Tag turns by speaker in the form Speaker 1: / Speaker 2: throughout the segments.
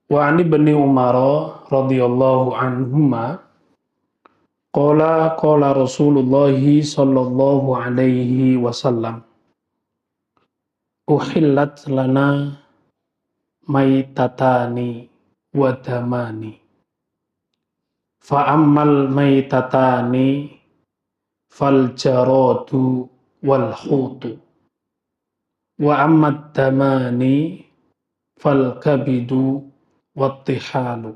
Speaker 1: Wa ani bani Umar radhiyallahu anhuma qala Rasulullah sallallahu alaihi wasallam uhillat lana maitatani wa damani fa ammal maitatani fal jaradu wal hutu wa ammad damani fal kabidu wattihalu.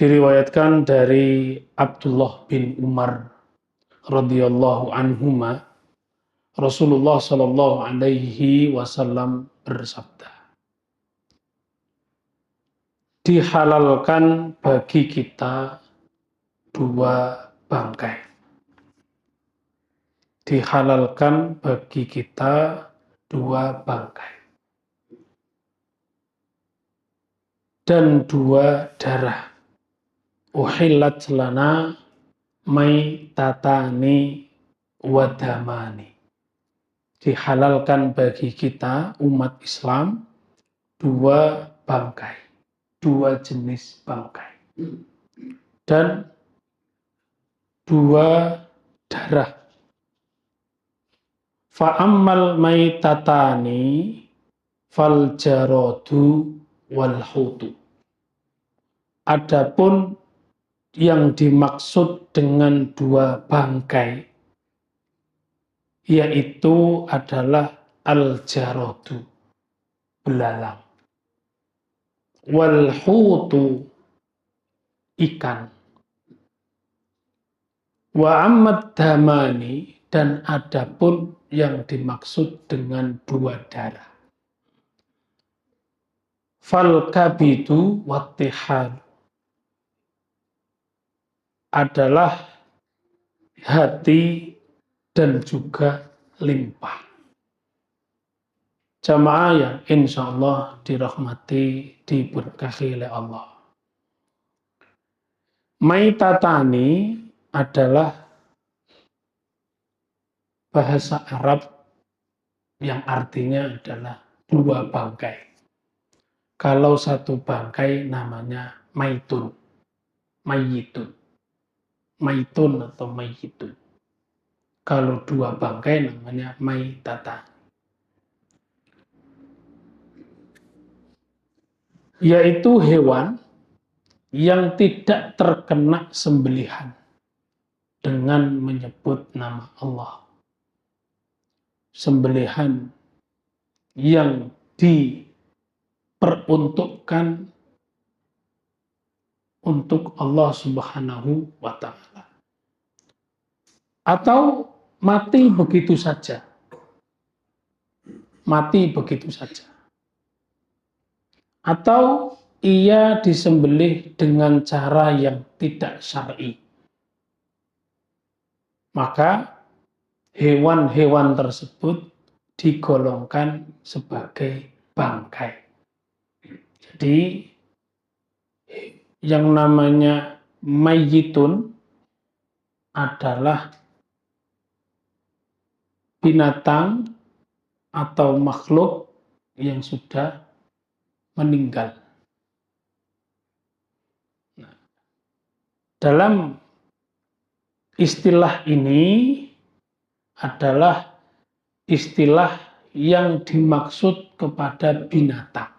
Speaker 1: Diriwayatkan dari Abdullah bin Umar radhiyallahu anhuma, Rasulullah sallallahu alaihi wasallam bersabda, dihalalkan bagi kita dua bangkai. Dihalalkan bagi kita dua bangkai. Dan dua darah. Uhillat lana maitatani wadamani. Dihalalkan bagi kita umat Islam dua bangkai, dua jenis bangkai, dan dua darah. Fa'ammal maitatani fal jaradu wal hutu. Adapun yang dimaksud dengan dua bangkai yaitu adalah al-jaradu, belalang, wal hutu, ikan, wa ammad damani, dan adapun yang dimaksud dengan dua darah, fal kabidu wattihal, adalah hati dan juga limpah. Jamaah yang insya Allah dirahmati, diberkahi oleh Allah. Maitatani adalah bahasa Arab yang artinya adalah dua bangkai. Kalau satu bangkai namanya maitun, mayitun. Maitun atau mayitun. Kalau dua bangkai namanya maitata. Yaitu hewan yang tidak terkena sembelihan dengan menyebut nama Allah. Sembelihan yang diperuntukkan untuk Allah Subhanahu wa Ta'ala. Atau mati begitu saja. Mati begitu saja. Atau ia disembelih dengan cara yang tidak syar'i. Maka hewan-hewan tersebut digolongkan sebagai bangkai. Jadi yang namanya mayyitun adalah binatang atau makhluk yang sudah meninggal. Nah, dalam istilah ini adalah istilah yang dimaksud kepada binatang.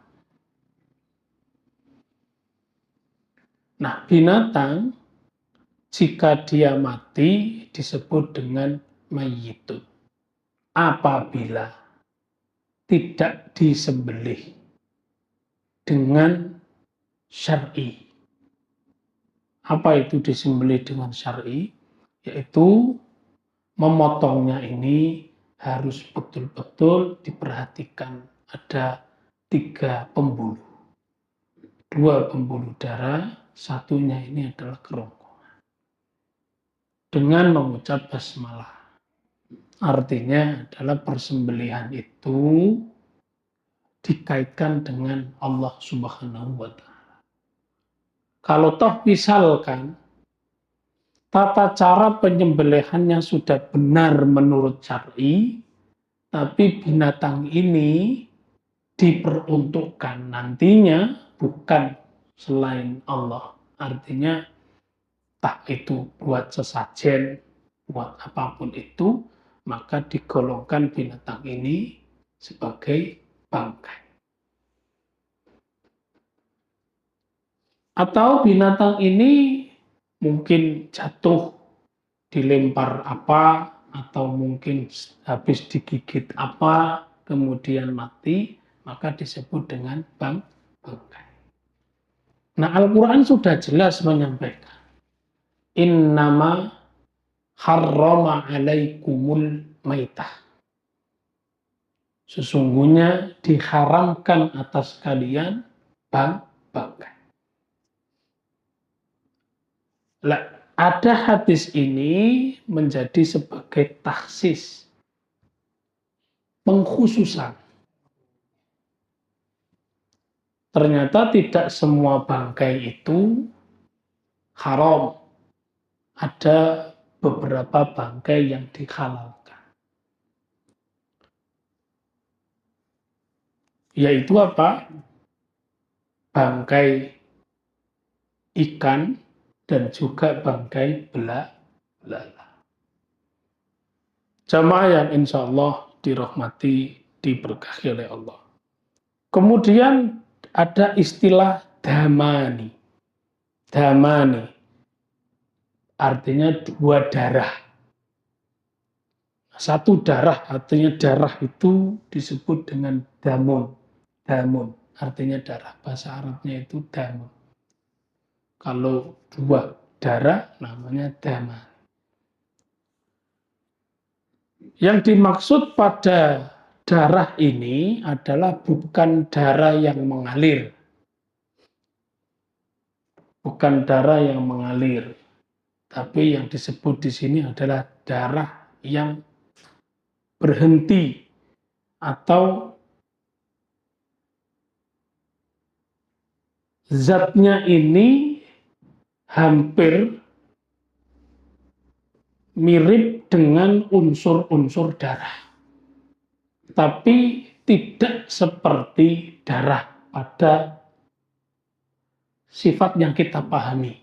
Speaker 1: Nah, binatang jika dia mati disebut dengan mayyitun. Apabila tidak disembelih dengan syar'i. Apa itu disembelih dengan syar'i? Yaitu memotongnya ini harus betul-betul diperhatikan. Ada 3 pembuluh. 2 pembuluh darah, satunya ini adalah kerongkongan. Dengan mengucap basmalah. Artinya adalah persembelihan itu dikaitkan dengan Allah Subhanahu wa Ta'ala. Kalau toh misalkan tata cara penyembelihannya sudah benar menurut syar'i, tapi binatang ini diperuntukkan nantinya bukan selain Allah. Artinya tak itu buat sesajen, buat apapun itu, maka digolongkan binatang ini sebagai bangkai. Atau binatang ini mungkin jatuh, dilempar apa, atau mungkin habis digigit apa, kemudian mati, maka disebut dengan bangkai. Nah, Al-Quran sudah jelas menyampaikan, innama harrama alaikumul maitah. Sesungguhnya diharamkan atas kalian bangkai. Ada hadis ini menjadi sebagai taksis, pengkhususan. Ternyata tidak semua bangkai itu haram. Ada beberapa bangkai yang dihalalkan. Yaitu apa? Bangkai ikan dan juga bangkai belala. Jamaah yang insya Allah dirahmati, diberkahi oleh Allah. Kemudian ada istilah damani. Damani artinya dua darah. Satu darah, artinya darah itu disebut dengan damun. Damun artinya darah. Bahasa Arabnya itu damun. Kalau dua darah namanya dama. Yang dimaksud pada darah ini adalah bukan darah yang mengalir. Bukan darah yang mengalir. Tapi yang disebut di sini adalah darah yang berhenti atau zatnya ini hampir mirip dengan unsur-unsur darah. Tapi tidak seperti darah pada sifat yang kita pahami.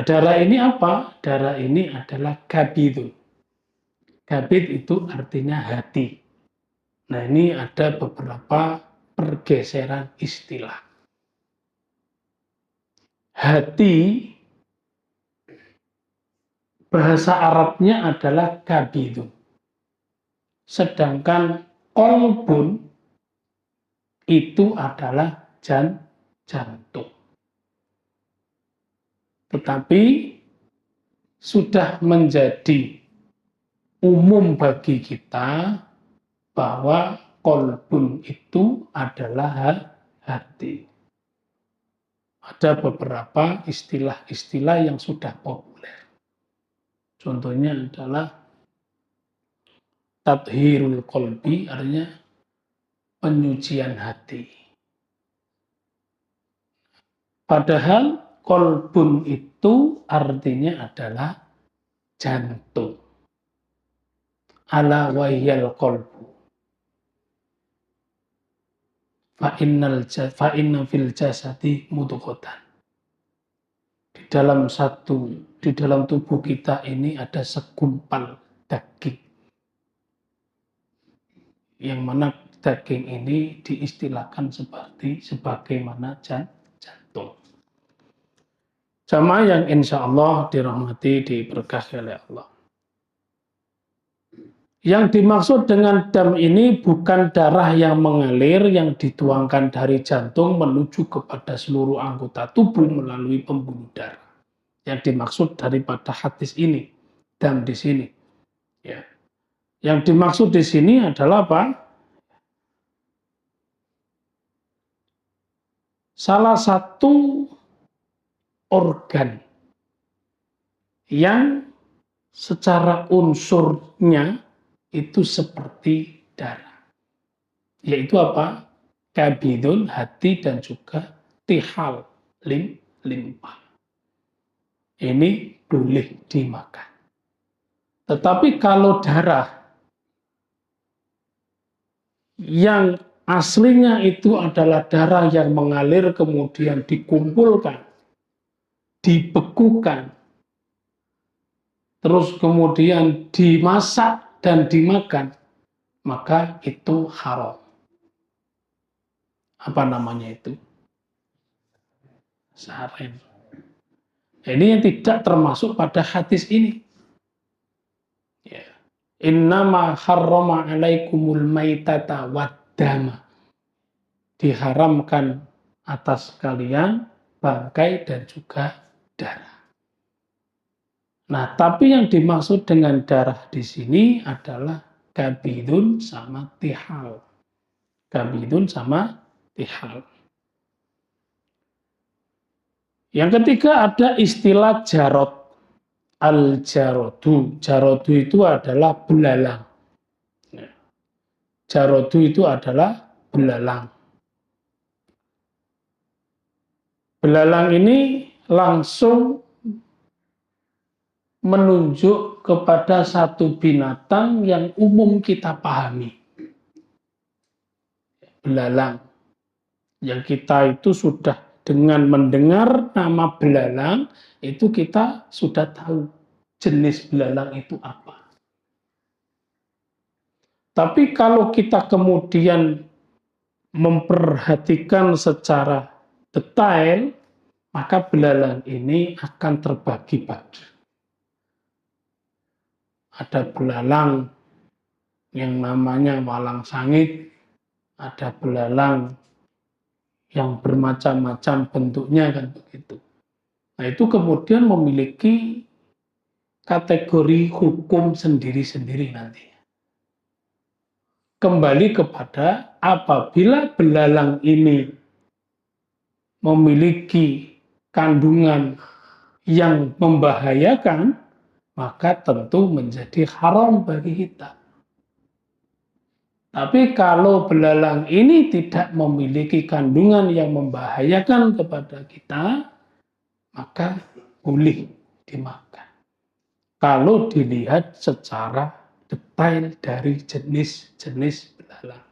Speaker 1: Darah ini apa? Darah ini adalah kabidun. Kabid itu artinya hati. Nah, ini ada beberapa pergeseran istilah. Hati, bahasa Arabnya adalah kabidun. Sedangkan kolbun itu adalah jantung. Tetapi sudah menjadi umum bagi kita bahwa kolbun itu adalah hati. Ada beberapa istilah-istilah yang sudah populer. Contohnya adalah tathhirul qalbi, artinya penyucian hati. Padahal kolbun itu artinya adalah jantung. Ala wahyal qalbu. Fa inna fil jasadi mudghatan. Di dalam tubuh kita ini ada segumpal daging. Yang mana daging ini diistilahkan sebagaimana jantung. Jamaah yang insya Allah dirahmati, diberkahi oleh Allah. Yang dimaksud dengan dam ini bukan darah yang mengalir yang dituangkan dari jantung menuju kepada seluruh anggota tubuh melalui pembuluh darah. Yang dimaksud daripada hadis ini, dam di sini. Ya. Yang dimaksud di sini adalah apa? Salah satu organ yang secara unsurnya itu seperti darah. Yaitu apa? Kabidun, hati, dan juga tihal, limpa. Ini boleh dimakan. Tetapi kalau darah yang aslinya itu adalah darah yang mengalir kemudian dikumpulkan, dibekukan, terus kemudian dimasak dan dimakan, maka itu haram. Apa namanya itu? Sarem. Ini yang tidak termasuk pada hadis ini. Ya. Innama harrama alaikumul maitata waddama. Diharamkan atas kalian bangkai dan juga darah. Nah, tapi yang dimaksud dengan darah di sini adalah kabidun sama tihal. Kabidun sama tihal. Yang ketiga ada istilah jarod. Al-jarodu. Jarodu itu adalah belalang. Jarodu itu adalah belalang. Belalang ini langsung menunjuk kepada satu binatang yang umum kita pahami. Belalang. Yang kita itu sudah dengan mendengar nama belalang, itu kita sudah tahu jenis belalang itu apa. Tapi kalau kita kemudian memperhatikan secara detail, maka belalang ini akan terbagi-bagi. Ada belalang yang namanya walang sangit, ada belalang yang bermacam-macam bentuknya, kan begitu. Nah, itu kemudian memiliki kategori hukum sendiri-sendiri nanti. Kembali kepada apabila belalang ini memiliki kandungan yang membahayakan, maka tentu menjadi haram bagi kita. Tapi kalau belalang ini tidak memiliki kandungan yang membahayakan kepada kita, maka boleh dimakan. Kalau dilihat secara detail dari jenis-jenis belalang.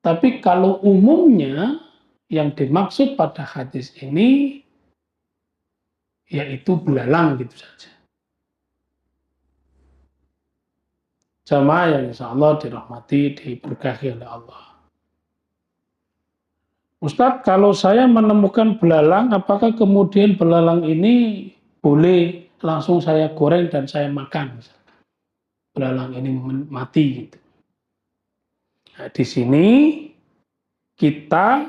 Speaker 1: Tapi kalau umumnya yang dimaksud pada hadis ini yaitu belalang gitu saja. Jamaah yang insya Allah dirahmati, diberkahi oleh Allah. Ustadz, kalau saya menemukan belalang, apakah kemudian belalang ini boleh langsung saya goreng dan saya makan? Belalang ini mati gitu. Nah, di sini kita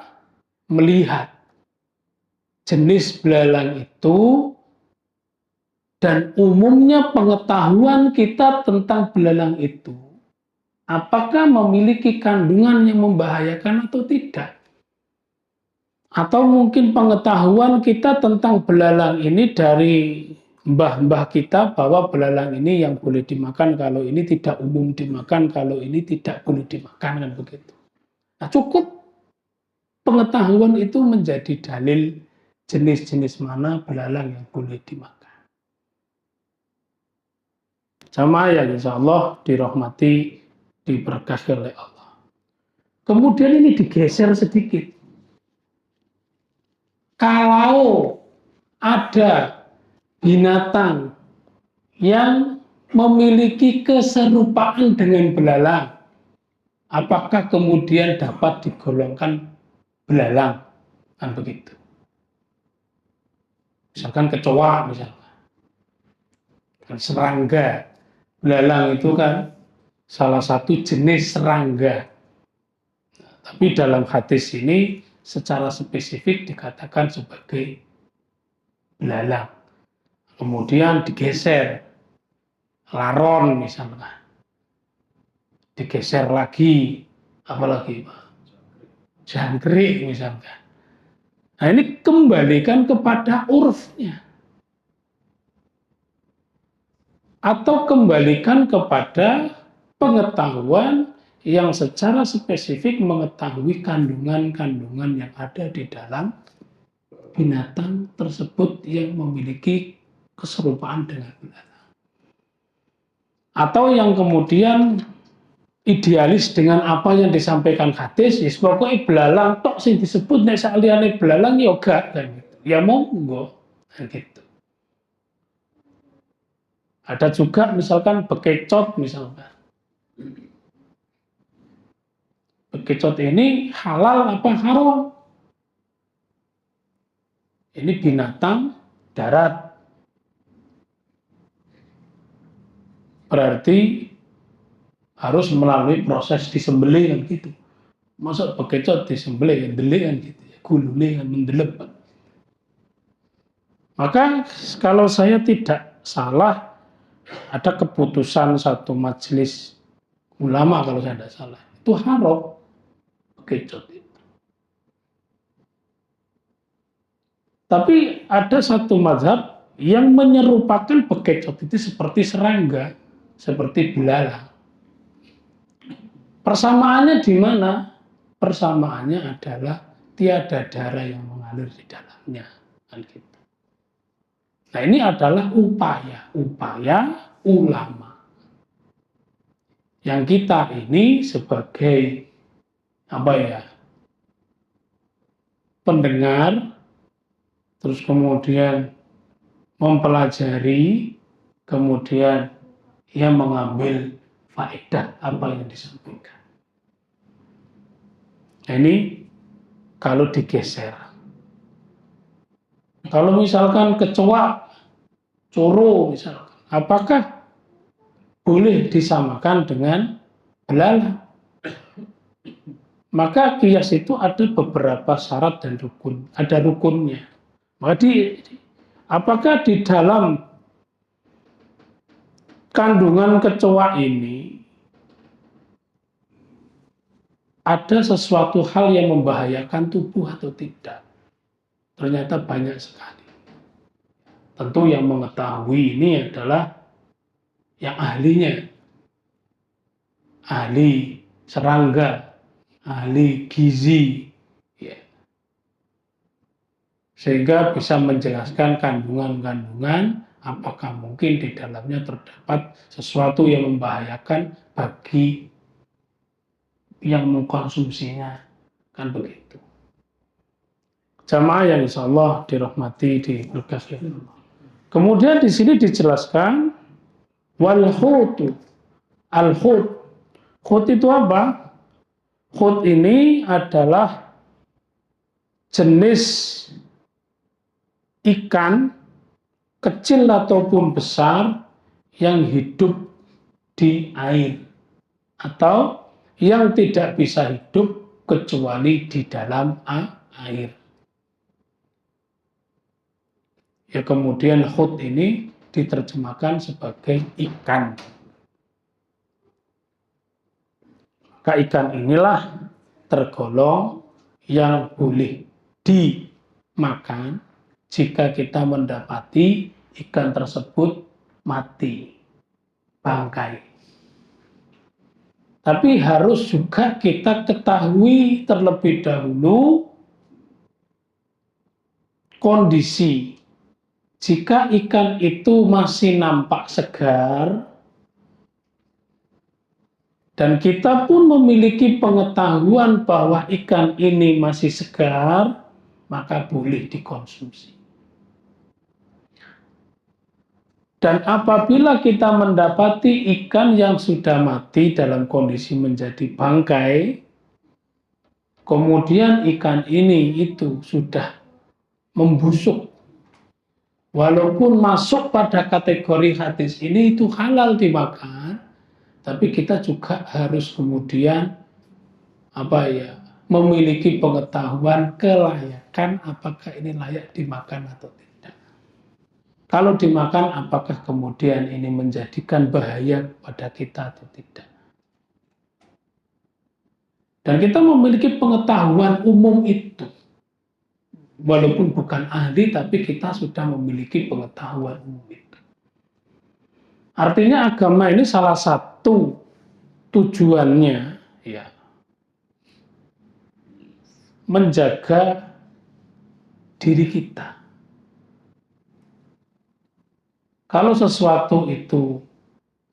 Speaker 1: melihat jenis belalang itu dan umumnya pengetahuan kita tentang belalang itu, apakah memiliki kandungan yang membahayakan atau tidak? Atau mungkin pengetahuan kita tentang belalang ini dari mbah-mbah kita bahwa belalang ini yang boleh dimakan, kalau ini tidak umum dimakan, kalau ini tidak boleh dimakan, kan begitu. Nah, cukup pengetahuan itu menjadi dalil jenis-jenis mana belalang yang boleh dimakan. Jamaah yang insya Allah dirahmati, diberkahi oleh Allah. Kemudian ini digeser sedikit. Kalau ada binatang yang memiliki keserupaan dengan belalang, apakah kemudian dapat digolongkan belalang? Kan begitu. Misalkan kecoa, misalkan. Dan serangga. Belalang itu kan salah satu jenis serangga. Tapi dalam hadis ini secara spesifik dikatakan sebagai belalang. Kemudian digeser, laron misalkan. Digeser lagi, apalagi jangkrik misalkan. Nah, ini kembalikan kepada urfnya. Atau kembalikan kepada pengetahuan yang secara spesifik mengetahui kandungan-kandungan yang ada di dalam binatang tersebut yang memiliki keserupaan dengan binatang. Atau yang kemudian idealis dengan apa yang disampaikan hadis, ya pokoknya belalang tok sing disebut nek saliyane belalang ya gak kan gitu. Ya monggo kan gitu. Ada juga misalkan bekecot misalkan. Bekecot ini halal apa haram? Ini binatang darat. Berarti harus melalui proses disembelih kan gitu. Masa bekecot disembelih kan delik kan gitu ya. Gulune kan mendelep. Maka kalau saya tidak salah ada keputusan satu majelis ulama kalau saya tidak salah. Itu haram bekecot. Tapi ada satu mazhab yang menyerupakan bekecot itu seperti serangga, seperti belalang. Persamaannya di mana? Persamaannya adalah tiada darah yang mengalir di dalamnya. Kan gitu. Nah ini adalah upaya ulama. Yang kita ini sebagai apa ya, pendengar, terus kemudian mempelajari, kemudian ia mengambil faedah apa yang disampaikan. Nah, ini kalau digeser. Kalau misalkan kecoa, coro misalkan, apakah boleh disamakan dengan belalang? Maka kias itu ada beberapa syarat dan rukun, ada rukunnya. Maka apakah di dalam kandungan kecoa ini ada sesuatu hal yang membahayakan tubuh atau tidak? Ternyata banyak sekali. Tentu yang mengetahui ini adalah yang ahlinya. Ahli serangga, ahli gizi. Ya. Sehingga bisa menjelaskan kandungan-kandungan apakah mungkin di dalamnya terdapat sesuatu yang membahayakan bagi yang mengkonsumsinya. Kan begitu. Jamaah yang insya Allah dirahmati, diberkahi. Kemudian di sini dijelaskan wal khutu. Al khut. Khut itu apa? Khut ini adalah jenis ikan kecil ataupun besar yang hidup di air atau yang tidak bisa hidup kecuali di dalam air. Ya kemudian khut ini diterjemahkan sebagai ikan. Maka ikan inilah tergolong yang boleh dimakan jika kita mendapati ikan tersebut mati, bangkai. Tapi harus juga kita ketahui terlebih dahulu kondisi. Jika ikan itu masih nampak segar, dan kita pun memiliki pengetahuan bahwa ikan ini masih segar, maka boleh dikonsumsi. Dan apabila kita mendapati ikan yang sudah mati dalam kondisi menjadi bangkai, kemudian ikan ini itu sudah membusuk, walaupun masuk pada kategori hadis ini itu halal dimakan, tapi kita juga harus kemudian memiliki pengetahuan kelayakan apakah ini layak dimakan atau tidak. Kalau dimakan apakah kemudian ini menjadikan bahaya pada kita atau tidak. Dan kita memiliki pengetahuan umum itu. Walaupun bukan ahli tapi kita sudah memiliki pengetahuan umum itu. Artinya agama ini salah satu tujuannya ya menjaga diri kita. Kalau sesuatu itu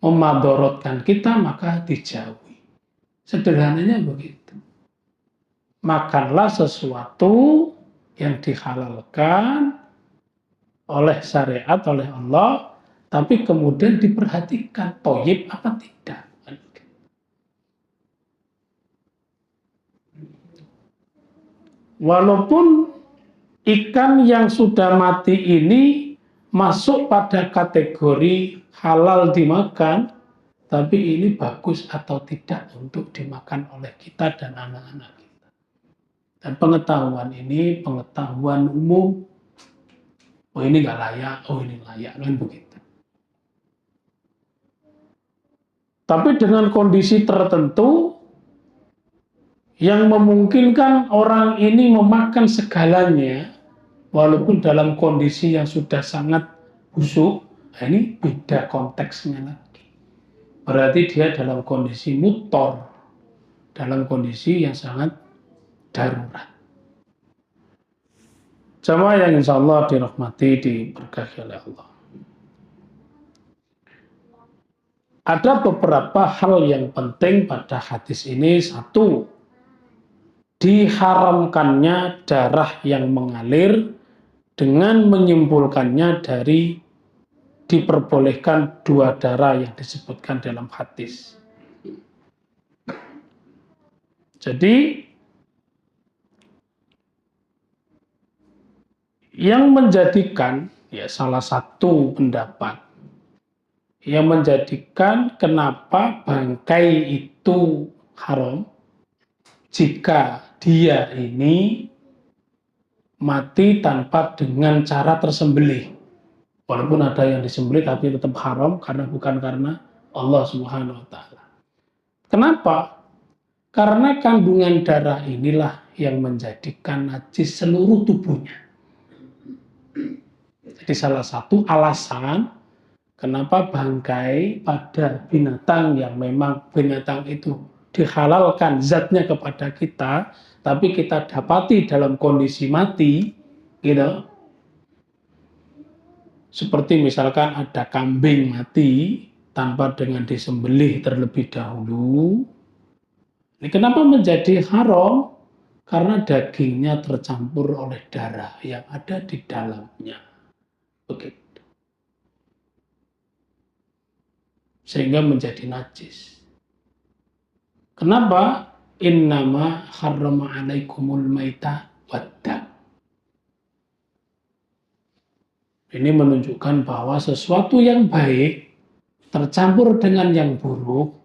Speaker 1: memadorotkan kita maka dijauhi. Sederhananya begitu. Makanlah sesuatu yang dihalalkan oleh syariat, oleh Allah, tapi kemudian diperhatikan toyib apa tidak. Walaupun ikan yang sudah mati ini masuk pada kategori halal dimakan, tapi ini bagus atau tidak untuk dimakan oleh kita dan anak-anak kita. Dan pengetahuan ini pengetahuan umum. Oh ini nggak layak, oh ini layak, kan begitu. Tapi dengan kondisi tertentu yang memungkinkan orang ini memakan segalanya, walaupun dalam kondisi yang sudah sangat busuk, nah ini beda konteksnya lagi. Berarti dia dalam kondisi mutor, dalam kondisi yang sangat darurat. Jamaah yang insya Allah dirahmati, diberkahi oleh Allah. Ada beberapa hal yang penting pada hadis ini. Satu, diharamkannya darah yang mengalir dengan menyimpulkannya dari diperbolehkan dua darah yang disebutkan dalam hadis. Jadi yang menjadikan, ya salah satu pendapat yang menjadikan kenapa bangkai itu haram jika dia ini mati tanpa dengan cara tersembelih. Walaupun ada yang disembelih tapi tetap haram karena bukan karena Allah Subhanahu wa taala. Kenapa? Karena kandungan darah inilah yang menjadikan najis seluruh tubuhnya. Jadi salah satu alasan kenapa bangkai pada binatang yang memang binatang itu dihalalkan zatnya kepada kita, tapi kita dapati dalam kondisi mati, gitu. Seperti misalkan ada kambing mati tanpa dengan disembelih terlebih dahulu. Ini kenapa menjadi haram? Karena dagingnya tercampur oleh darah yang ada di dalamnya. Begitu. Sehingga menjadi najis. Kenapa? Innama harrama alaikumul maita waddam. Ini menunjukkan bahwa sesuatu yang baik tercampur dengan yang buruk,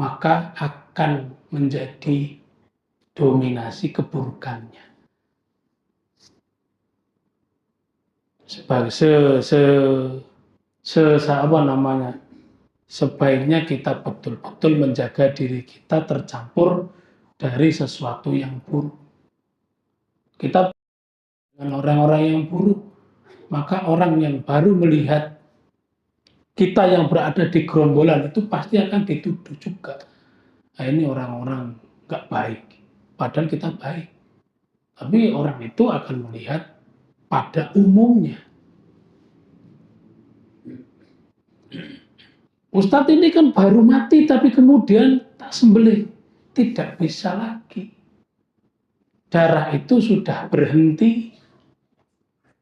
Speaker 1: maka akan menjadi dominasi keburukannya. Sebaiknya kita betul-betul menjaga diri kita tercampur dari sesuatu yang buruk. Kita dengan orang-orang yang buruk, maka orang yang baru melihat kita yang berada di gerombolan itu pasti akan dituduh juga. Nah, ini orang-orang nggak baik, padahal kita baik. Tapi orang itu akan melihat pada umumnya. Ustadz ini kan baru mati tapi kemudian tak sembelih. Tidak bisa lagi. Darah itu sudah berhenti.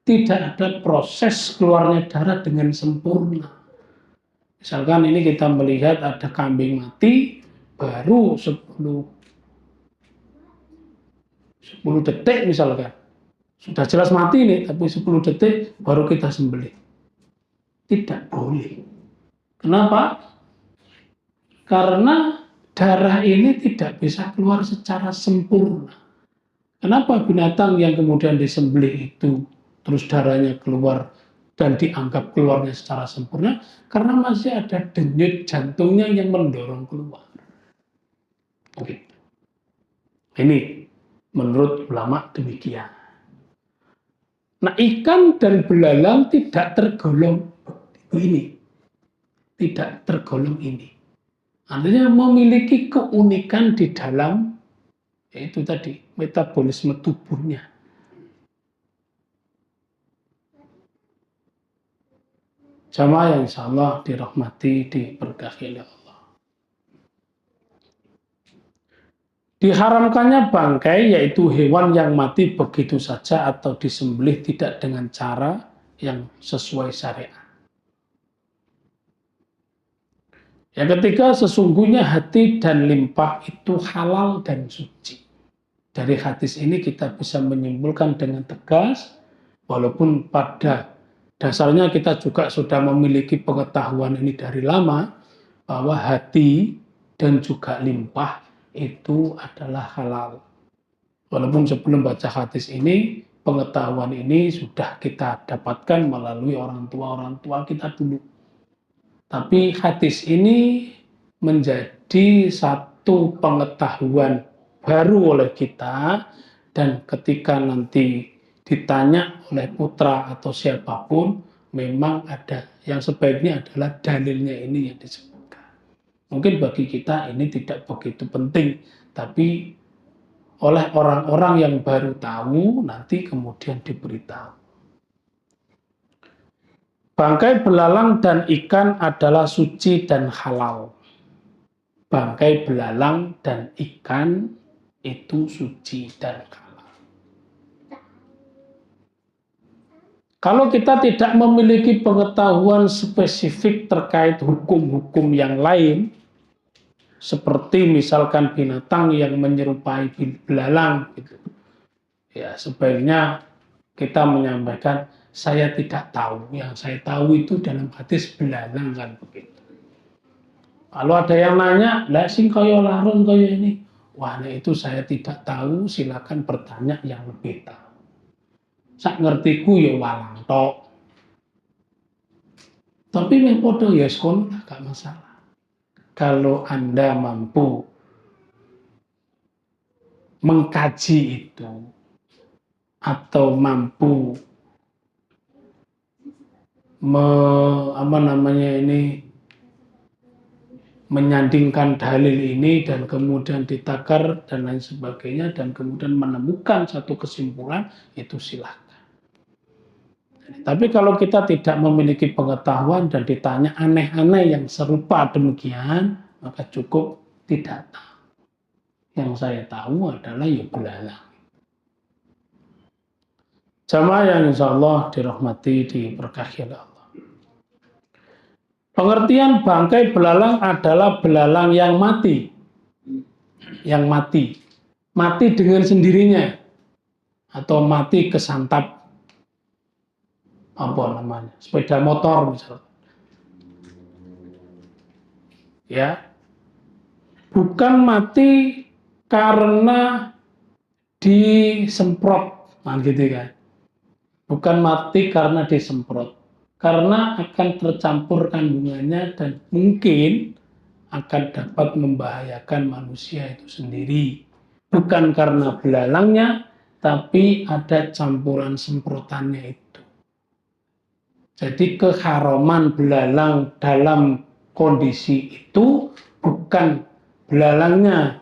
Speaker 1: Tidak ada proses keluarnya darah dengan sempurna. Misalkan ini kita melihat ada kambing mati, baru 10 detik misalkan. Sudah jelas mati nih, tapi 10 detik baru kita sembelih. Tidak boleh. Kenapa? Karena darah ini tidak bisa keluar secara sempurna. Kenapa binatang yang kemudian disembelih itu terus darahnya keluar dan dianggap keluarnya secara sempurna? Karena masih ada denyut jantungnya yang mendorong keluar. Oke. Ini menurut ulama demikian. Nah, ikan dan belalang tidak tergolong ini. Tidak tergolong ini. Artinya memiliki keunikan di dalam, yaitu tadi, metabolisme tubuhnya. Jamaah yang insya Allah dirahmati, diberkahi oleh Allah. Diharamkannya bangkai yaitu hewan yang mati begitu saja atau disembelih tidak dengan cara yang sesuai syariat. Yang ketiga, sesungguhnya hati dan limpah itu halal dan suci. Dari hadis ini kita bisa menyimpulkan dengan tegas, walaupun pada dasarnya kita juga sudah memiliki pengetahuan ini dari lama, bahwa hati dan juga limpah itu adalah halal. Walaupun sebelum baca hadis ini, pengetahuan ini sudah kita dapatkan melalui orang tua kita dulu. Tapi hadis ini menjadi satu pengetahuan baru oleh kita, dan ketika nanti ditanya oleh putra atau siapapun, memang ada yang sebaiknya adalah dalilnya ini yang disebutkan. Mungkin bagi kita ini tidak begitu penting, tapi oleh orang-orang yang baru tahu nanti kemudian diberitahu. Bangkai belalang dan ikan adalah suci dan halal. Bangkai belalang dan ikan itu suci dan halal. Kalau kita tidak memiliki pengetahuan spesifik terkait hukum-hukum yang lain, seperti misalkan binatang yang menyerupai belalang, gitu, ya sebaiknya kita menyampaikan, saya tidak tahu, yang saya tahu itu dalam hadis belalang, kan begitu. Kalau ada yang nanya, lah sing kaya larun kaya ini, wah itu saya tidak tahu, silakan bertanya yang lebih tahu. Sak ngertiku ya walang tok. Tapi meh podo ya sekono lah, gak masalah. Kalau Anda mampu mengkaji itu, atau mampu menyandingkan dalil ini dan kemudian ditakar dan lain sebagainya, dan kemudian menemukan satu kesimpulan, itu silahkan. Tapi kalau kita tidak memiliki pengetahuan dan ditanya aneh-aneh yang serupa demikian, maka cukup tidak tahu. Yang saya tahu adalah ya belalang. Jamaah yang insya Allah dirahmati, diberkahi oleh Allah. Pengertian bangkai belalang adalah belalang yang mati. Yang mati. Mati dengan sendirinya. Atau mati kesantap. Apa namanya? Sepeda motor misalnya. Ya. Bukan mati karena disemprot. Nah, gitu kan. Bukan mati karena disemprot. Karena akan tercampur kandungannya dan mungkin akan dapat membahayakan manusia itu sendiri. Bukan karena belalangnya, tapi ada campuran semprotannya itu. Jadi keharaman belalang dalam kondisi itu bukan belalangnya,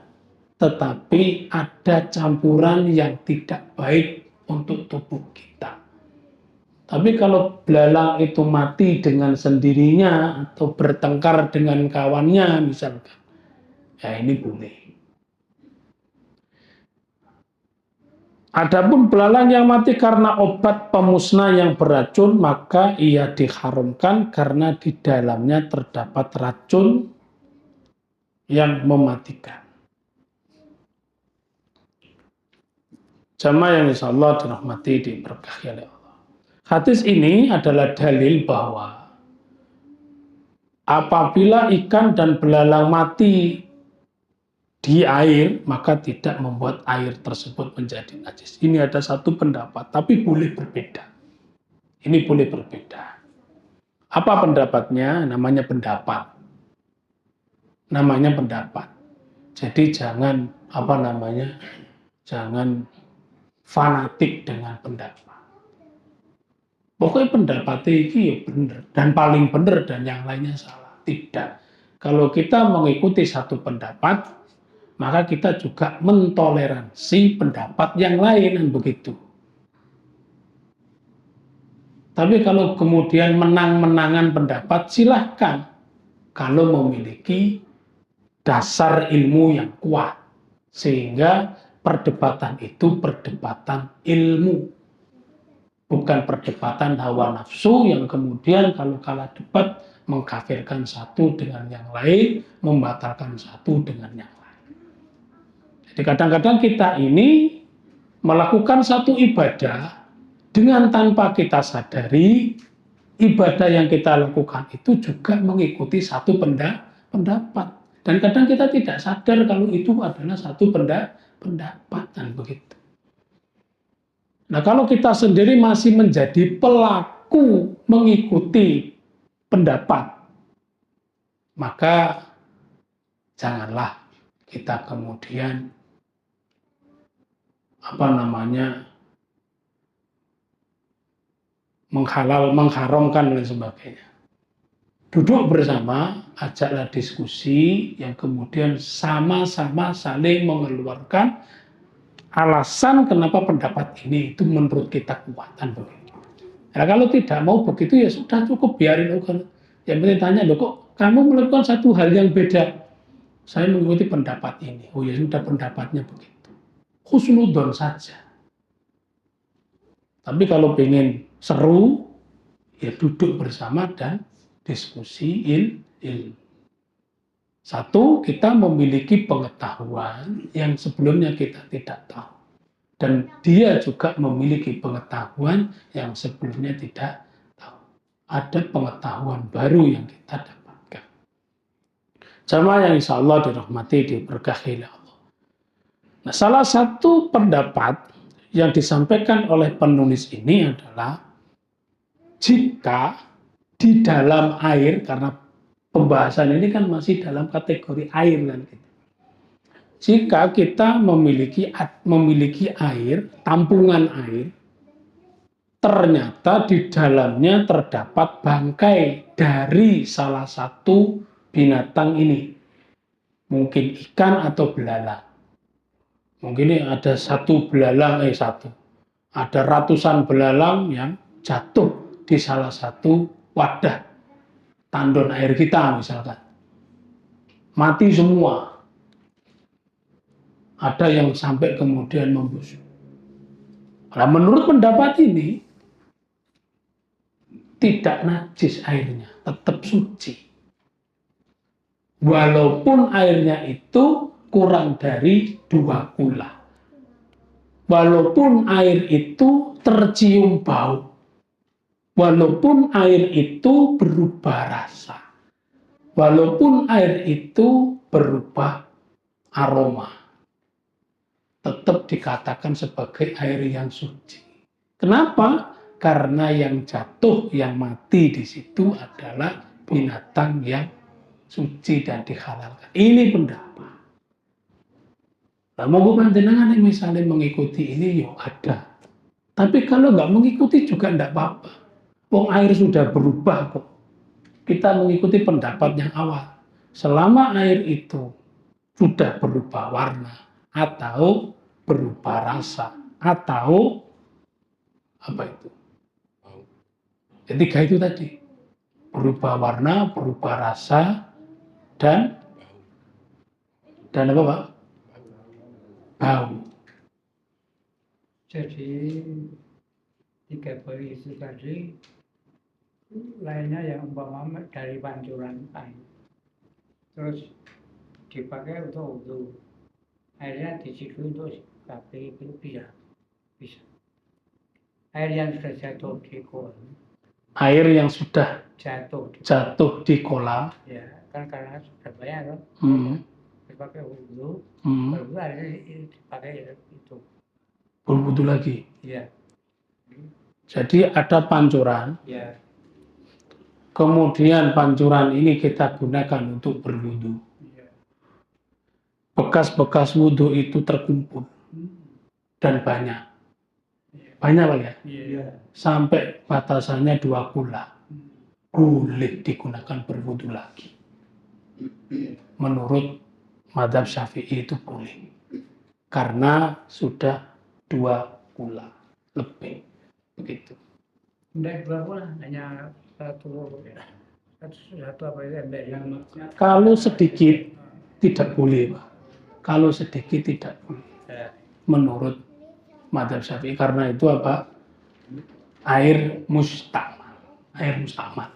Speaker 1: tetapi ada campuran yang tidak baik untuk tubuh kita. Tapi kalau belalang itu mati dengan sendirinya atau bertengkar dengan kawannya misalkan, ya ini boleh. Adapun belalang yang mati karena obat pemusnah yang beracun, maka ia diharamkan karena di dalamnya terdapat racun yang mematikan. Jamaah yang insya Allah dirahmati, diberkahi oleh Allah. Hadis ini adalah dalil bahwa apabila ikan dan belalang mati di air, maka tidak membuat air tersebut menjadi najis. Ini ada satu pendapat, tapi boleh berbeda. Ini boleh berbeda. Apa pendapatnya? Namanya pendapat. Namanya pendapat. Jadi jangan jangan fanatik dengan pendapat. Pokoknya pendapatnya ini ya benar, dan paling benar dan yang lainnya salah. Tidak. Kalau kita mengikuti satu pendapat, maka kita juga mentoleransi pendapat yang lain, dan begitu. Tapi kalau kemudian menang-menangan pendapat, silahkan. Kalau memiliki dasar ilmu yang kuat. Sehingga perdebatan itu perdebatan ilmu, bukan perdebatan hawa nafsu yang kemudian kalau kalah debat mengkafirkan satu dengan yang lain, membatalkan satu dengan yang lain. Jadi kadang-kadang kita ini melakukan satu ibadah dengan tanpa kita sadari ibadah yang kita lakukan itu juga mengikuti satu pendapat. Dan kadang kita tidak sadar kalau itu adalah satu pendapat dan begitu. Nah, kalau kita sendiri masih menjadi pelaku mengikuti pendapat, maka janganlah kita kemudian mengharamkan dan sebagainya. Duduk bersama, ajaklah diskusi yang kemudian sama-sama saling mengeluarkan alasan kenapa pendapat ini itu menurut kita kuatan begitu. Nah, kalau tidak mau begitu ya sudah cukup biarin. Yang penting tanya, loh kok kamu melakukan satu hal yang beda? Saya mengikuti pendapat ini. Oh ya sudah, pendapatnya begitu. Husnudon saja. Tapi kalau pengen seru, ya duduk bersama dan diskusi ilmu. Satu, kita memiliki pengetahuan yang sebelumnya kita tidak tahu. Dan dia juga memiliki pengetahuan yang sebelumnya tidak tahu. Ada pengetahuan baru yang kita dapatkan. Jamaah yang insya Allah dirahmati, diberkahi oleh Allah. Nah, salah satu pendapat yang disampaikan oleh penulis ini adalah jika di dalam air, karena pembahasan ini kan masih dalam kategori air kan gitu. Jika kita memiliki air, tampungan air, ternyata di dalamnya terdapat bangkai dari salah satu binatang ini. Mungkin ikan atau belalang. Mungkin ada ada ratusan belalang yang jatuh di salah satu wadah tandon air kita misalkan. Mati semua. Ada yang sampai kemudian membusuk. Nah, menurut pendapat ini, tidak najis airnya, tetap suci. Walaupun airnya itu kurang dari 2 kula. Walaupun air itu tercium bau. Walaupun air itu berubah rasa. Walaupun air itu berubah aroma. Tetap dikatakan sebagai air yang suci. Kenapa? Karena yang jatuh, yang mati di situ adalah binatang yang suci dan dihalalkan. Ini pendapat. Nah, mau panjenengan yang misalnya mengikuti ini, ya ada. Tapi kalau nggak mengikuti juga nggak apa-apa. Wong air sudah berubah kok. Kita mengikuti pendapat yang awal. Selama air itu sudah berubah warna atau berubah rasa atau apa itu? Jadi 3 itu tadi. Berubah warna, berubah rasa dan apa, Pak? Bau.
Speaker 2: Jadi 3 bau itu tadi lainnya yang umpama dari pancuran air. Terus dipakai untuk wudhu. Airnya diciduk untuk kabeh itu bisa. Air yang sudah jatuh di kolam.
Speaker 1: Air yang sudah
Speaker 2: jatuh
Speaker 1: di kolam.
Speaker 2: Ya, kan karena sudah banyak kan. Dipakai wudhu. Baru airnya dipakai itu.
Speaker 1: Berwudhu lagi.
Speaker 2: Iya.
Speaker 1: Jadi ada pancuran.
Speaker 2: Ya.
Speaker 1: Kemudian pancuran ini kita gunakan untuk berwudhu. Bekas-bekas wudhu itu terkumpul dan banyak. Banyak Pak ya?
Speaker 2: Iya.
Speaker 1: Sampai batasannya 2 kula. Boleh digunakan berwudhu lagi. Menurut mazhab Syafi'i itu boleh. Karena sudah 2 kula lebih. Begitu.
Speaker 2: Tidak 2 kula, hanya satu apa itu?
Speaker 1: Kalau sedikit tidak boleh Pak. kalau sedikit tidak boleh. Menurut madzhab Syafi'i, karena itu apa? Air mustakmal. Air mustakmal.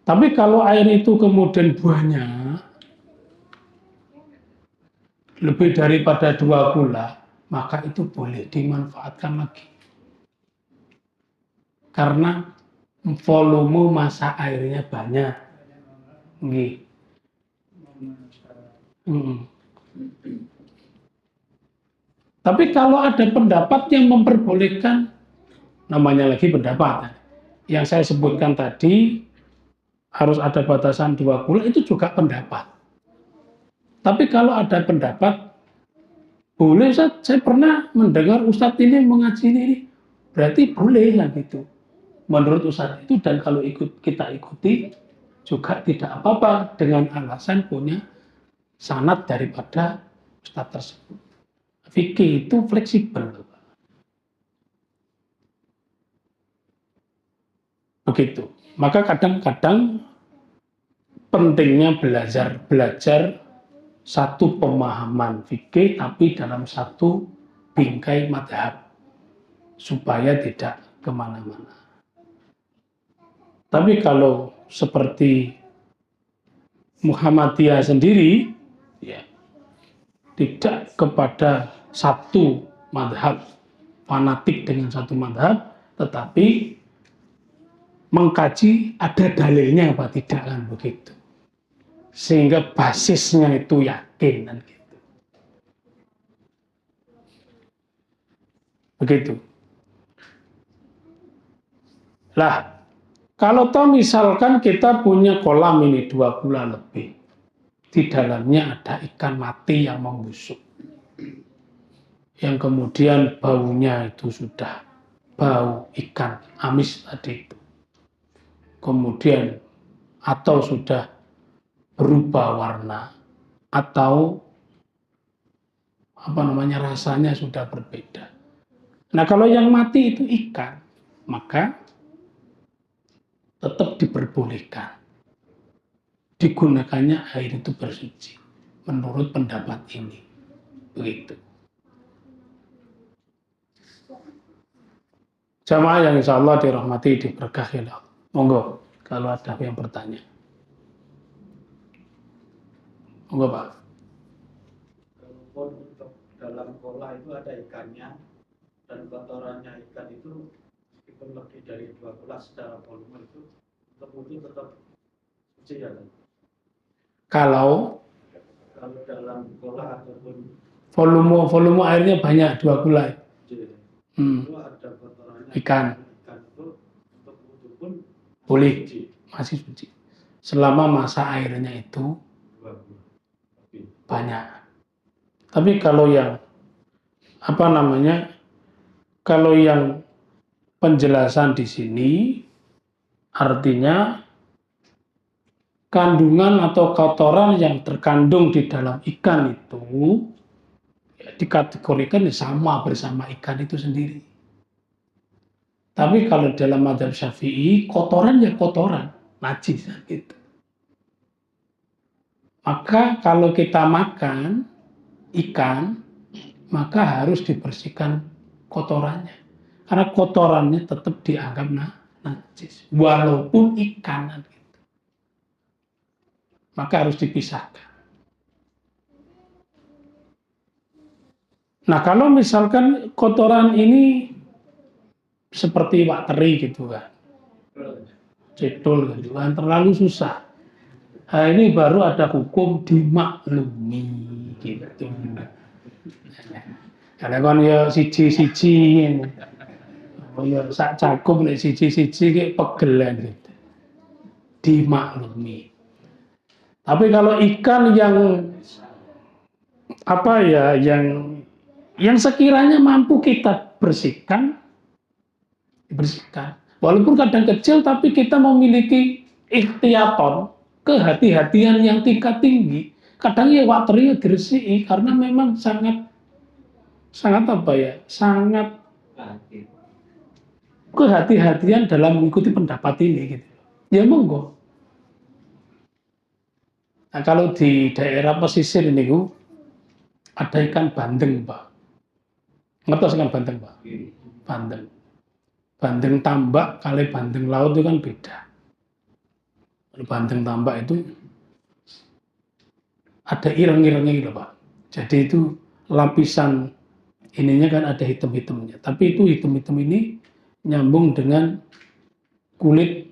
Speaker 1: Tapi kalau air itu kemudian buahnya lebih daripada 2 gula, maka itu boleh dimanfaatkan lagi. Karena volume massa airnya banyak. Nggih. Tapi kalau ada pendapat yang memperbolehkan, namanya lagi pendapat. Yang saya sebutkan tadi, harus ada batasan 2 gula, itu juga pendapat. Tapi kalau ada pendapat, boleh Ustaz, saya pernah mendengar Ustadz ini mengaji ini, berarti boleh lah gitu. Menurut Ustadz itu, dan kalau kita ikuti, juga tidak apa-apa dengan alasan punya sanad daripada Ustadz tersebut. Fikih itu fleksibel. Begitu. Maka kadang-kadang pentingnya belajar satu pemahaman fikih tapi dalam satu bingkai madhab supaya tidak kemana-mana. Tapi kalau seperti Muhammadiyah sendiri, ya, tidak kepada satu madhab, fanatik dengan satu madhab, tetapi mengkaji ada dalilnya apa tidak, kan begitu. Sehingga basisnya itu yakin, kan gitu. Begitu. Lah, kalau toh misalkan kita punya kolam ini 2 bulan lebih, di dalamnya ada ikan mati yang membusuk, yang kemudian baunya itu sudah bau ikan amis tadi itu, kemudian atau sudah berubah warna, atau rasanya sudah berbeda. Nah, kalau yang mati itu ikan, maka tetap diperbolehkan digunakannya air itu bersuci menurut pendapat ini. Begitu. Jamaah yang insya Allah dirahmati, diberkahi Allah. Monggo kalau ada yang bertanya. Monggo Pak.
Speaker 3: Walaupun dalam kolam itu ada ikannya dan kotorannya ikan itu meskipun lebih dari 2 gelas secara volume itu tetap suci ya kan?
Speaker 1: Kalau
Speaker 3: dalam kolam ataupun
Speaker 1: volume airnya banyak 2 gula.
Speaker 3: Itu ada kotorannya
Speaker 1: ikan
Speaker 3: itu untuk wudhu pun
Speaker 1: boleh,
Speaker 3: suci.
Speaker 1: masih suci selama massa airnya itu banyak. Tapi kalau yang kalau yang penjelasan di sini artinya kandungan atau kotoran yang terkandung di dalam ikan itu ya, dikategorikan sama bersama ikan itu sendiri. Tapi kalau dalam madzhab Syafi'i, kotoran ya kotoran, najis gitu. Maka kalau kita makan ikan, maka harus dibersihkan kotorannya. Karena kotorannya tetap dianggap najis, walaupun ikan gitu. Maka harus dipisahkan. Nah, kalau misalkan kotoran ini seperti iwak teri gitu kan, cedol gitu kan, terlalu susah. Nah, ini baru ada hukum dimaklumi gitu. Karena kan ya siji-siji, ya sak cakup nek siji-siji kayak pegelan gitu. Dimaklumi. Tapi kalau ikan yang yang sekiranya mampu kita bersihkan, dibersihkan. Walaupun kadang kecil, tapi kita memiliki ikhtiyaton, kehati-hatian yang tingkat tinggi. Kadang ya waternya diresihi karena memang sangat kehati-hatian dalam mengikuti pendapat ini gitu. Ya monggo. Nah, kalau di daerah pesisir ini ada ikan bandeng, Pak. Ngertos ikan bandeng, Pak? Bandeng. Bandeng tambak kali bandeng laut itu kan beda. Bandeng tambak itu ada ireng-irengnya gitu, Pak. Jadi itu lapisan ininya kan ada hitam-hitamnya. Tapi itu hitam-hitam ini nyambung dengan kulit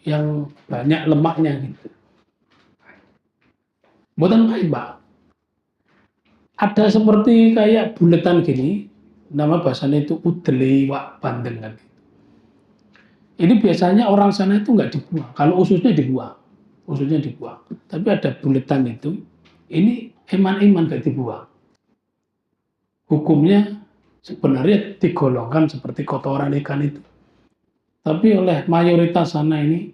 Speaker 1: yang banyak lemaknya gitu. Buatan pahit, Pak. Ada seperti kayak buletan gini, nama bahasanya itu udele wak bandeng kan. Ini biasanya orang sana itu nggak dibuang. Kalau ususnya dibuang, Tapi ada buletan itu, ini eman-eman nggak dibuang. Hukumnya sebenarnya digolongkan seperti kotoran ikan itu. Tapi oleh mayoritas sana ini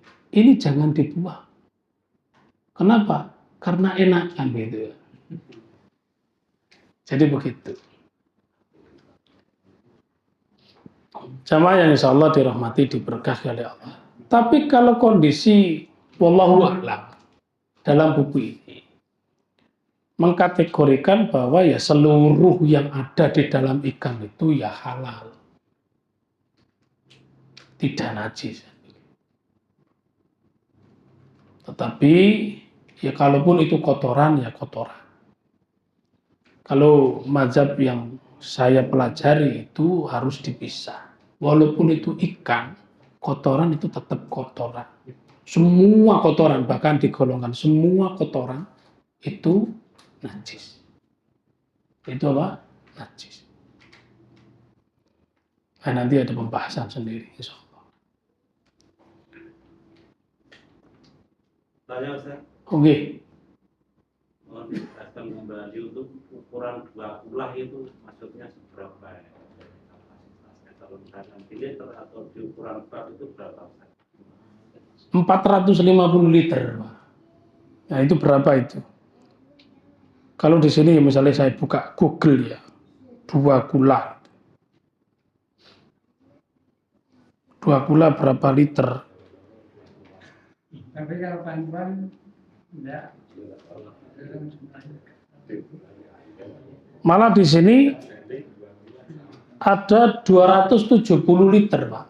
Speaker 1: jangan dibuang. Kenapa? Karena enak kan gitu. Jadi begitu. Jamaah yang insya Allah dirahmati, diberkahi oleh Allah. Tapi kalau kondisi wallahu a'lam dalam buku ini mengkategorikan bahwa ya seluruh yang ada di dalam ikan itu ya halal, tidak najis. Tetapi ya kalaupun itu kotoran ya kotoran. Kalau mazhab yang saya pelajari itu harus dipisah. Walaupun itu ikan, kotoran itu tetap kotoran. Semua kotoran, bahkan digolongkan semua kotoran itu najis. Itu apa? Najis. Nah, nanti ada pembahasan sendiri, insya Allah.
Speaker 4: Tanya Ustaz.
Speaker 1: Oke.
Speaker 4: Mohon dijelaskan kembali untuk ukuran 2 ulah itu maksudnya seberapa ya? Kalau misalkan liter atau di ukuran bak itu berapa?
Speaker 1: 450 liter, Pak. Nah, itu berapa itu? Kalau di sini misalnya saya buka Google ya, 2 kula. 2 kula berapa liter?
Speaker 2: Tapi kalau pantuan enggak.
Speaker 1: Malah di sini ada 270 liter, Pak.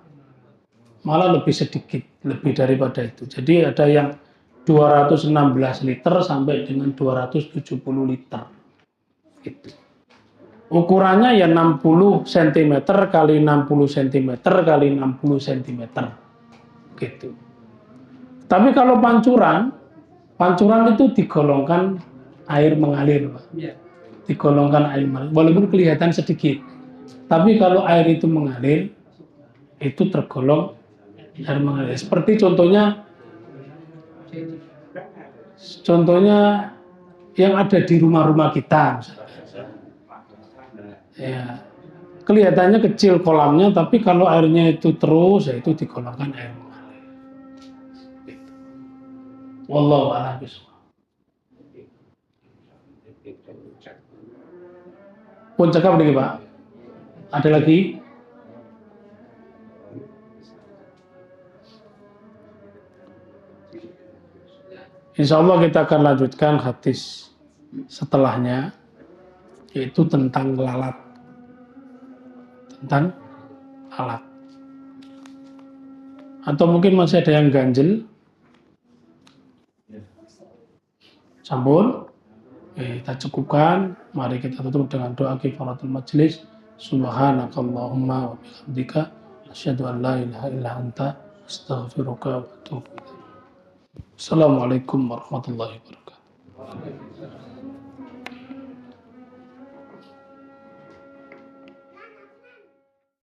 Speaker 1: Malah lebih sedikit, lebih daripada itu. Jadi ada yang 216 liter sampai dengan 270 liter. Gitu. Ukurannya ya 60 cm kali 60 cm kali 60 cm. Gitu. Tapi kalau pancuran itu digolongkan air mengalir, Pak. Digolongkan air mengalir, walaupun kelihatan sedikit. Tapi kalau air itu mengalir, itu tergolong air mengalir. Seperti contohnya yang ada di rumah-rumah kita, misalnya. Ya, kelihatannya kecil kolamnya, tapi kalau airnya itu terus, ya itu digolongkan air mengalir. Gitu. Wallahu a'lam bishawab. Pun cakap lagi, Pak. Ada lagi? Insya Allah kita akan lanjutkan hadis setelahnya, yaitu tentang lalat. Tentang alat. Atau mungkin masih ada yang ganjil? Sampun? Kita cukupkan. Mari kita tutup dengan doa kifaratul majlis. Subhanakallahumma wa bihamdika asyhadu an la ilaha illa anta astaghfiruka wa atubu ilaik. Assalamualaikum warahmatullahi wabarakatuh.